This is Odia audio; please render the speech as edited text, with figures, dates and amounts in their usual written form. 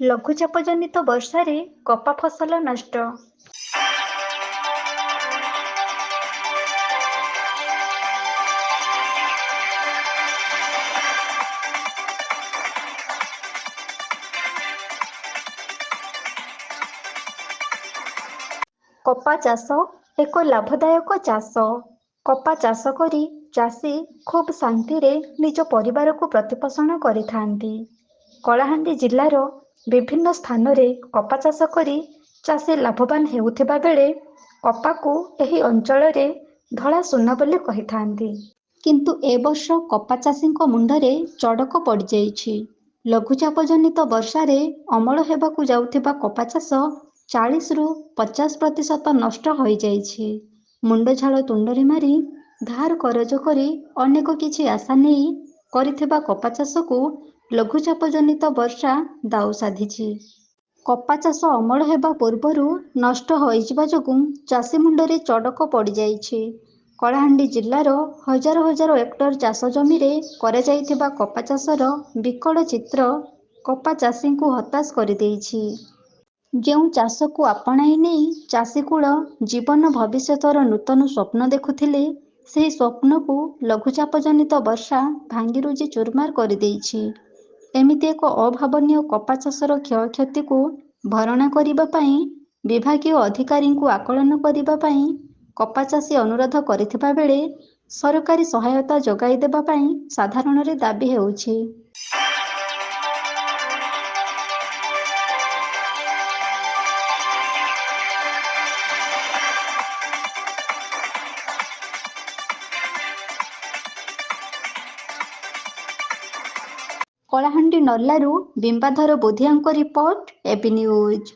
ଲଘୁଚାପ ଜନିତ ବର୍ଷାରେ କପା ଫସଲ ନଷ୍ଟ। କପା ଚାଷ ଏକ ଲାଭଦାୟକ ଚାଷ। କପା ଚାଷ କରି ଚାଷୀ ଖୁବ୍ ଶାନ୍ତିରେ ନିଜ ପରିବାରକୁ ପ୍ରତିପୋଷଣ କରିଥାନ୍ତି। କଳାହାଣ୍ଡି ଜିଲ୍ଲାର ବିଭିନ୍ନ ସ୍ଥାନରେ କପା ଚାଷ କରି ଚାଷୀ ଲାଭବାନ ହେଉଥିବା ବେଳେ କପାକୁ ଏହି ଅଞ୍ଚଳରେ ଧଳା ସୁନା ବୋଲି କହିଥାନ୍ତି। କିନ୍ତୁ ଏ ବର୍ଷ କପା ଚାଷୀଙ୍କ ମୁଣ୍ଡରେ ଚଡ଼କ ପଡ଼ିଯାଇଛି। ଲଘୁଚାପ ଜନିତ ବର୍ଷାରେ ଅମଳ ହେବାକୁ ଯାଉଥିବା କପା ଚାଷ 40ରୁ 50% ନଷ୍ଟ ହୋଇଯାଇଛି। ମୁଣ୍ଡଝାଳ ତୁଣ୍ଡରେ ମାରି ଧାର କରଜ କରି ଅନେକ କିଛି ଆଶା ନେଇ କରିଥିବା କପା ଚାଷକୁ ଲଘୁଚାପ ଜନିତ ବର୍ଷା ଦାଉ ସାଧିଛି। କପା ଚାଷ ଅମଳ ହେବା ପୂର୍ବରୁ ନଷ୍ଟ ହୋଇଯିବା ଯୋଗୁଁ ଚାଷୀ ମୁଣ୍ଡରେ ଚଡ଼କ ପଡ଼ିଯାଇଛି। କଳାହାଣ୍ଡି ଜିଲ୍ଲାର ହଜାର ହଜାର ହେକ୍ଟର ଚାଷ ଜମିରେ କରାଯାଇଥିବା କପା ଚାଷର ବିକଳ ଚିତ୍ର କପା ଚାଷୀଙ୍କୁ ହତାଶ କରିଦେଇଛି। ଯେଉଁ ଚାଷକୁ ଆପଣାଇ ନେଇ ଚାଷୀକୂଳ ଜୀବନ ଭବିଷ୍ୟତର ନୂତନ ସ୍ୱପ୍ନ ଦେଖୁଥିଲେ, ସେହି ସ୍ୱପ୍ନକୁ ଲଘୁଚାପ ଜନିତ ବର୍ଷା ଭାଙ୍ଗିରୁଜି ଚୁରମାର କରିଦେଇଛି। ଏମିତି ଏକ ଅଭାବନୀୟ କପା ଚାଷର କ୍ଷୟକ୍ଷତିକୁ ଭରଣା କରିବା ପାଇଁ ବିଭାଗୀୟ ଅଧିକାରୀଙ୍କୁ ଆକଳନ କରିବା ପାଇଁ କପା ଚାଷୀ ଅନୁରୋଧ କରିଥିବା ବେଳେ ସରକାରୀ ସହାୟତା ଯୋଗାଇ ଦେବା ପାଇଁ ସାଧାରଣରେ ଦାବି ହେଉଛି। କଳାହାଣ୍ଡି ନର୍ଲାରୁ ବିମ୍ବାଧର ବୋଧିଆଙ୍କ ରିପୋର୍ଟ, ଏବି ନ୍ୟୁଜ୍।